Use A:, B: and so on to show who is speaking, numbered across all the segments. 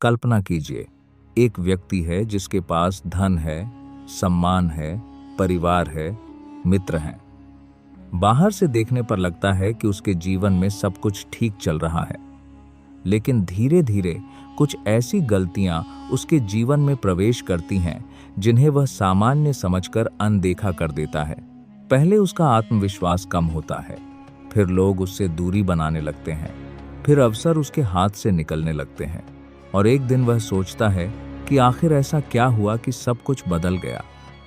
A: कल्पना कीजिए, एक व्यक्ति है जिसके पास धन है, सम्मान है, परिवार है, मित्र हैं। बाहर से देखने पर लगता है कि उसके जीवन में सब कुछ ठीक चल रहा है, लेकिन धीरे धीरे कुछ ऐसी गलतियां उसके जीवन में प्रवेश करती हैं जिन्हें वह सामान्य समझकर अनदेखा कर देता है। पहले उसका आत्मविश्वास कम होता है, फिर लोग उससे दूरी बनाने लगते हैं, फिर अवसर उसके हाथ से निकलने लगते हैं और एक दिन वह सोचता है कि आखिर ऐसा क्या हुआ कि सब कुछ बदल गया।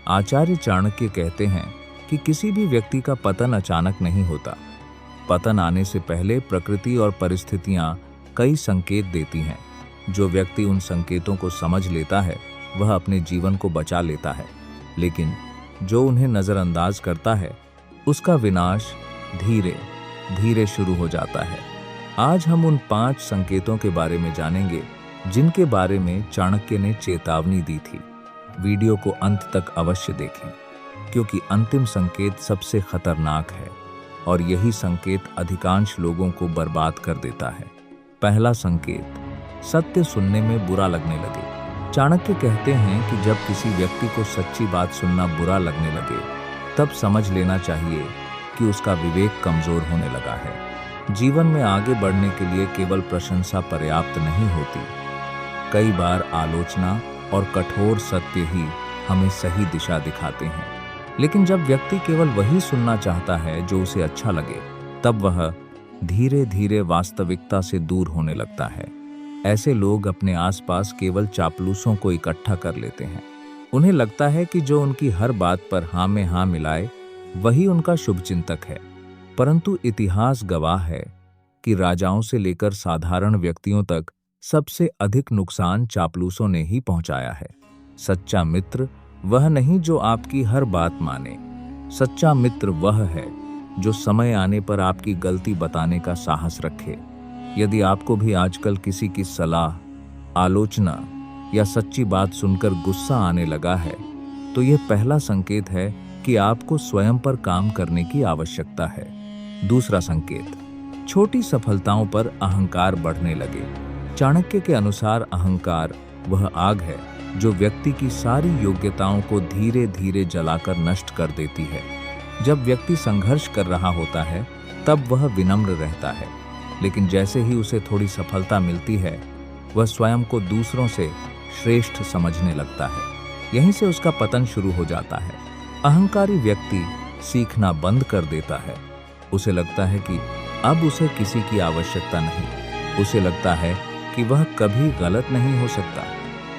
A: आचार्य चाणक्य कहते हैं कि किसी भी व्यक्ति का पतन अचानक नहीं होता। पतन आने से पहले प्रकृति और परिस्थितियां कई संकेत देती हैं। जो व्यक्ति उन संकेतों को समझ लेता है वह अपने जीवन को बचा लेता है, लेकिन जो उन्हें नजरअंदाज करता है उसका विनाश धीरे धीरे शुरू हो जाता है। आज हम उन 5 संकेतों के बारे में जानेंगे जिनके बारे में चाणक्य ने चेतावनी दी थी। वीडियो को अंत तक अवश्य देखें, क्योंकि अंतिम संकेत सबसे खतरनाक है और यही संकेत अधिकांश लोगों को बर्बाद कर देता है। पहला संकेत, सत्य सुनने में बुरा लगने लगे। चाणक्य कहते हैं कि जब किसी व्यक्ति को सच्ची बात सुनना बुरा लगने लगे, तब समझ लेना चाहिए कि उसका विवेक कमजोर होने लगा है। जीवन में आगे बढ़ने के लिए केवल प्रशंसा पर्याप्त नहीं होती। कई बार आलोचना और कठोर सत्य ही हमें सही दिशा दिखाते हैं। लेकिन जब व्यक्ति केवल वही सुनना चाहता है जो उसे अच्छा लगे, तब वह धीरे धीरे वास्तविकता से दूर होने लगता है। ऐसे लोग अपने आसपास केवल चापलूसों को इकट्ठा कर लेते हैं। उन्हें लगता है कि जो उनकी हर बात पर हाँ में हाँ मिलाए वही उनका शुभचिंतक है, परंतु इतिहास गवाह है कि राजाओं से लेकर साधारण व्यक्तियों तक सबसे अधिक नुकसान चापलूसों ने ही पहुंचाया है। सच्चा मित्र वह नहीं जो आपकी हर बात माने। सच्चा मित्र वह है जो समय आने पर आपकी गलती बताने का साहस रखे। यदि आपको भी आजकल किसी की सलाह, आलोचना या सच्ची बात सुनकर गुस्सा आने लगा है, तो यह पहला संकेत है कि आपको स्वयं पर काम करने की आवश्यकता है। दूसरा संकेत, छोटी सफलताओं पर अहंकार बढ़ने लगे। चाणक्य के अनुसार अहंकार वह आग है जो व्यक्ति की सारी योग्यताओं को धीरे धीरे जलाकर नष्ट कर देती है। जब व्यक्ति संघर्ष कर रहा होता है तब वह विनम्र रहता है, लेकिन जैसे ही उसे थोड़ी सफलता मिलती है वह स्वयं को दूसरों से श्रेष्ठ समझने लगता है। यहीं से उसका पतन शुरू हो जाता है। अहंकारी व्यक्ति सीखना बंद कर देता है। उसे लगता है कि अब उसे किसी की आवश्यकता नहीं। उसे लगता है कि वह कभी गलत नहीं हो सकता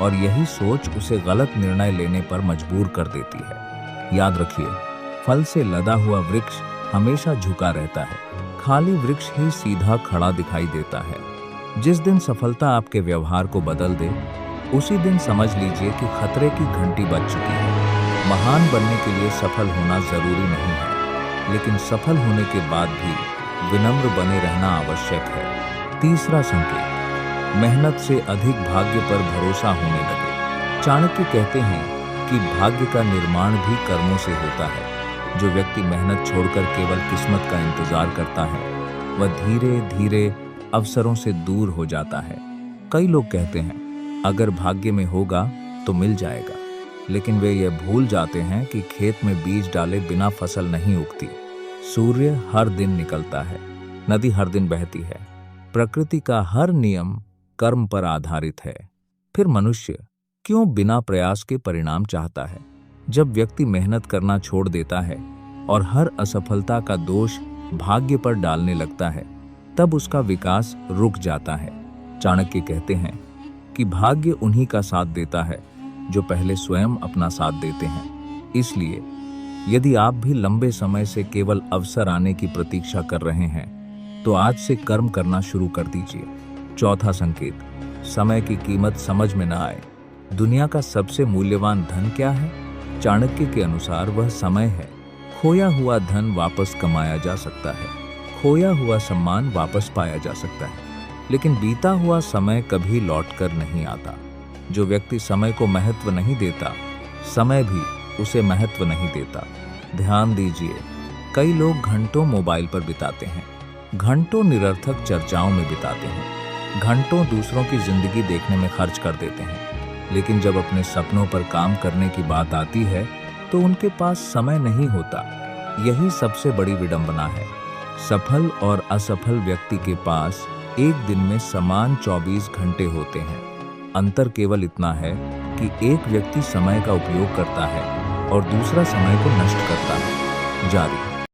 A: और यही सोच उसे गलत निर्णय लेने पर मजबूर कर देती है। याद रखिए, फल से लदा हुआ वृक्ष हमेशा झुका रहता है, खाली वृक्ष ही सीधा खड़ा दिखाई देता है। जिस दिन सफलता आपके व्यवहार को बदल दे, उसी दिन समझ लीजिए कि खतरे की घंटी बज चुकी है। महान बनने के लिए सफल होना जरूरी नहीं है, लेकिन सफल होने के बाद भी विनम्र बने रहना आवश्यक है। तीसरा संकेत, मेहनत से अधिक भाग्य पर भरोसा होने लगे। चाणक्य कहते हैं कि भाग्य का निर्माण भी कर्मों से होता है। जो व्यक्ति मेहनत छोड़कर केवल किस्मत का इंतजार करता है, वह धीरे धीरे अवसरों से दूर हो जाता है। कई लोग कहते हैं अगर भाग्य में होगा तो मिल जाएगा, लेकिन वे ये भूल जाते हैं कि खेत में बीज डाले बिना फसल नहीं उगती। सूर्य हर दिन निकलता है, नदी हर दिन बहती है, प्रकृति का हर नियम कर्म पर आधारित है। फिर मनुष्य क्यों बिना प्रयास के परिणाम चाहता है? जब व्यक्ति मेहनत करना छोड़ देता है और हर असफलता का दोष भाग्य पर डालने लगता है, तब उसका विकास रुक जाता है। चाणक्य कहते हैं कि भाग्य उन्हीं का साथ देता है जो पहले स्वयं अपना साथ देते हैं। इसलिए यदि आप भी लंबे समय से केवल अवसर आने की प्रतीक्षा कर रहे हैं, तो आज से कर्म करना शुरू कर दीजिए। चौथा संकेत, समय की कीमत समझ में न आए। दुनिया का सबसे मूल्यवान धन क्या है? चाणक्य के अनुसार वह समय है। खोया हुआ धन वापस कमाया जा सकता है, खोया हुआ सम्मान वापस पाया जा सकता है, लेकिन बीता हुआ समय कभी लौटकर नहीं आता। जो व्यक्ति समय को महत्व नहीं देता, समय भी उसे महत्व नहीं देता। ध्यान दीजिए, कई लोग घंटों मोबाइल पर बिताते हैं, घंटों निरर्थक चर्चाओं में बिताते हैं, घंटों दूसरों की जिंदगी देखने में खर्च कर देते हैं, लेकिन जब अपने सपनों पर काम करने की बात आती है तो उनके पास समय नहीं होता। यही सबसे बड़ी विडंबना है। सफल और असफल व्यक्ति के पास एक दिन में समान 24 घंटे होते हैं। अंतर केवल इतना है कि एक व्यक्ति समय का उपयोग करता है और दूसरा समय को नष्ट करता है। जारी।